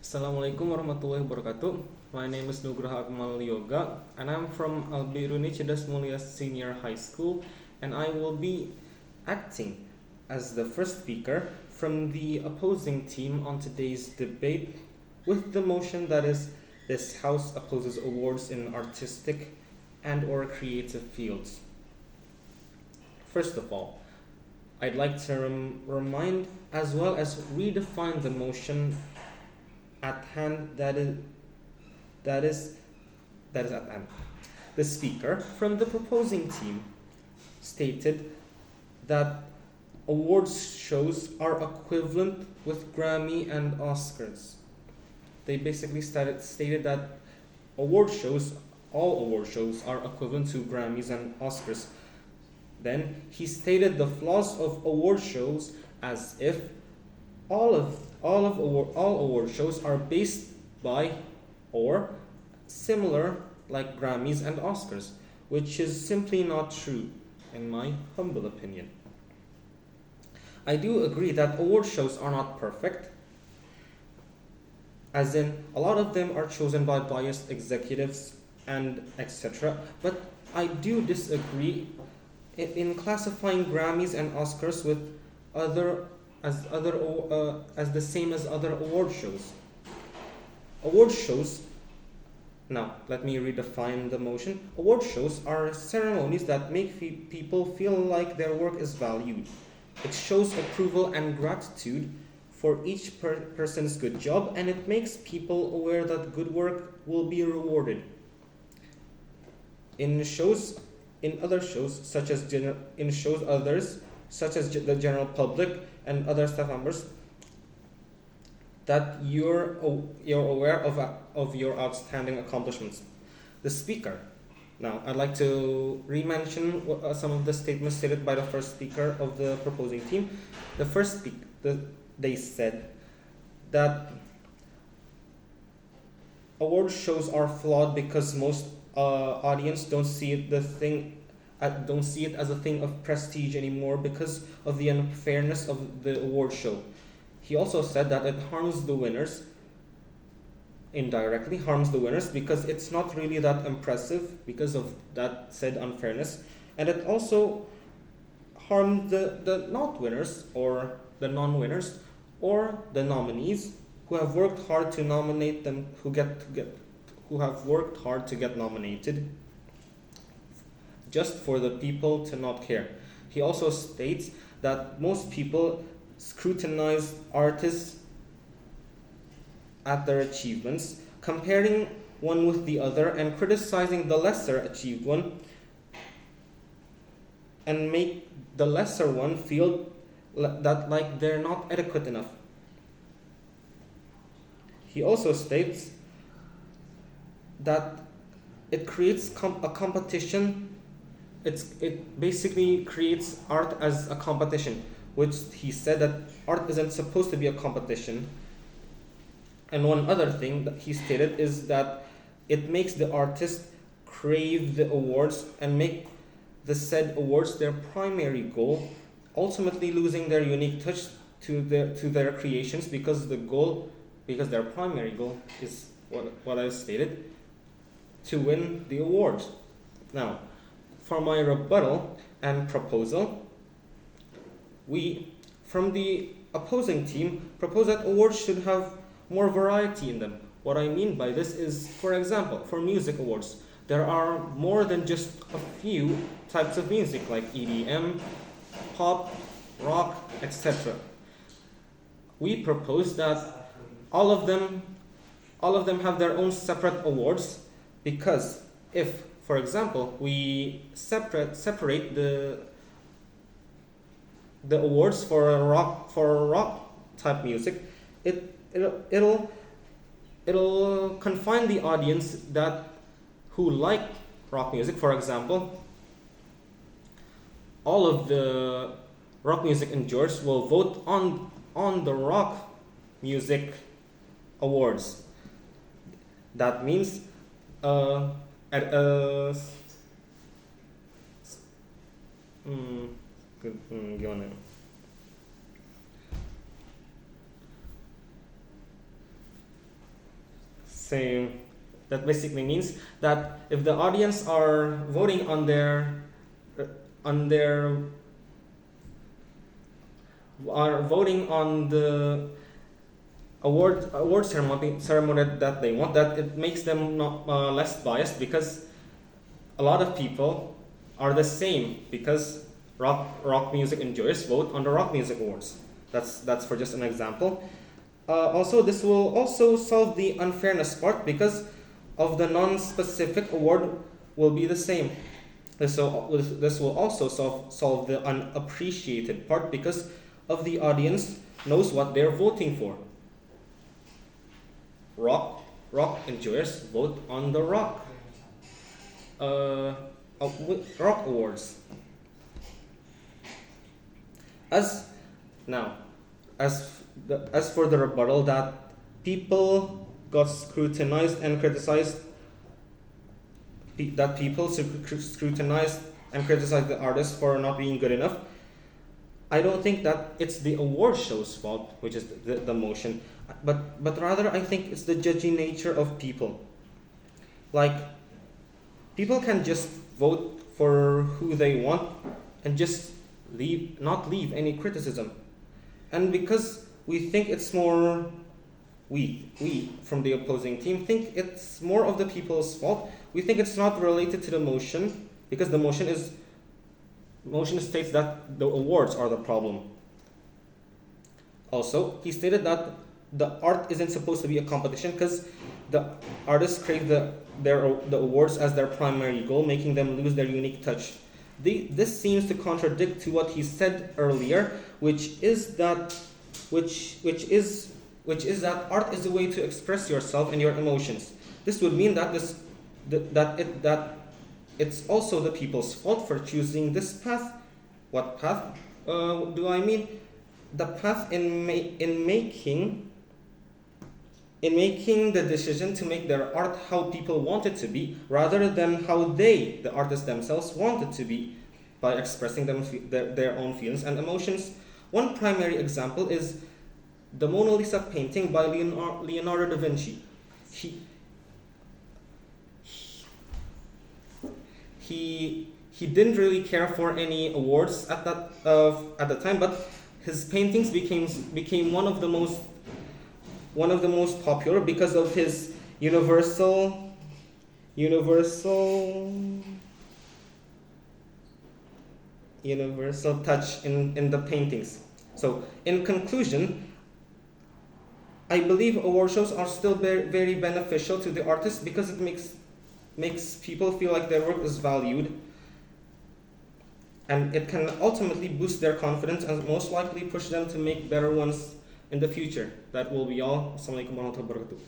Assalamualaikum warahmatullahi wabarakatuh. My name is Nugraha Akmal Yoga, and I'm from Al Biruni Cerdas Mulia Senior High School, and I will be acting as the first speaker from the opposing team on today's debate with the motion that is this House opposes awards in artistic and or creative fields. First of all, I'd like to remind as well as redefine the motion at hand that is at hand. The speaker from the proposing team stated that awards shows are equivalent with Grammy and Oscars. They basically stated that all award shows are equivalent to Grammys and Oscars. Then he stated the flaws of award shows as if all award shows are based by or similar like Grammys and Oscars, which is simply not true in my humble opinion. I do agree that award shows are not perfect, as in a lot of them are chosen by biased executives and etc. But I do disagree in classifying Grammys and Oscars with as the same as other award shows. Award shows, now let me redefine the motion. Award shows are ceremonies that make people feel like their work is valued. It shows approval and gratitude for each person's good job, and it makes people aware that good work will be rewarded. In other shows, such as the general public and other staff members, that you're aware of your outstanding accomplishments. The speaker. Now, I'd like to re-mention some of the statements stated by the first speaker of the proposing team. The first they said that award shows are flawed because most audience don't see it as a thing of prestige anymore because of the unfairness of the award show. He also said that it indirectly harms the winners because it's not really that impressive because of that said unfairness, and it also harmed the not winners or the non-winners or the nominees who have worked hard to nominate them, who have worked hard to get nominated, just for the people to not care. He also states that most people scrutinize artists at their achievements, comparing one with the other and criticizing the lesser achieved one, and make the lesser one feel that like they're not adequate enough. He also states that it creates a competition. It basically creates art as a competition, which he said that art isn't supposed to be a competition. And one other thing that he stated is that it makes the artist crave the awards and make the said awards their primary goal, ultimately losing their unique touch to their creations because their primary goal is what I stated, to win the awards. Now, for my rebuttal and proposal, we from the opposing team propose that awards should have more variety in them. What I mean by this is, for example, for music awards, there are more than just a few types of music like EDM, pop, rock, etc. We propose that all of them have their own separate awards, because if, for example, we separate the awards for rock type music, it'll confine the audience who like rock music. For example, all of the rock music enjoyers will vote on the rock music awards. That means gimana? So that basically means that if the audience are voting on their are voting on the award ceremony that they want, that it makes them not less biased, because a lot of people are the same, because rock music enjoyers vote on the rock music awards. That's for just an example. Also, this will also solve the unfairness part, because of the non-specific award will be the same. This will also solve the unappreciated part, because of the audience knows what they're voting for. Rock enjoyers vote on the rock awards. As for the rebuttal, that people got scrutinized and criticized, that people scrutinized and criticized the artist for not being good enough, I don't think that it's the award show's fault, which is the motion, but rather I think it's the judgy nature of people. Like, people can just vote for who they want and just not leave any criticism. And because we think it's more, we from the opposing team think it's more of the people's fault, we think it's not related to the motion, because the motion states that the awards are the problem. Also, he stated that the art isn't supposed to be a competition, because the artists crave the awards as their primary goal, making them lose their unique touch. This seems to contradict to what he said earlier, which is that art is a way to express yourself and your emotions. This would mean that it's also the people's fault for choosing this path. What path do I mean? The path in making the decision to make their art how people want it to be, rather than how the artists themselves, want it to be, by expressing their own feelings and emotions. One primary example is the Mona Lisa painting by Leonardo da Vinci. He didn't really care for any awards at the time, but his paintings became one of the most popular because of his universal touch in the paintings. So, in conclusion, I believe award shows are still very, very beneficial to the artists, because it makes people feel like their work is valued, and it can ultimately boost their confidence and most likely push them to make better ones in the future. That will be all. Assalamualaikum warahmatullahi wabarakatuh.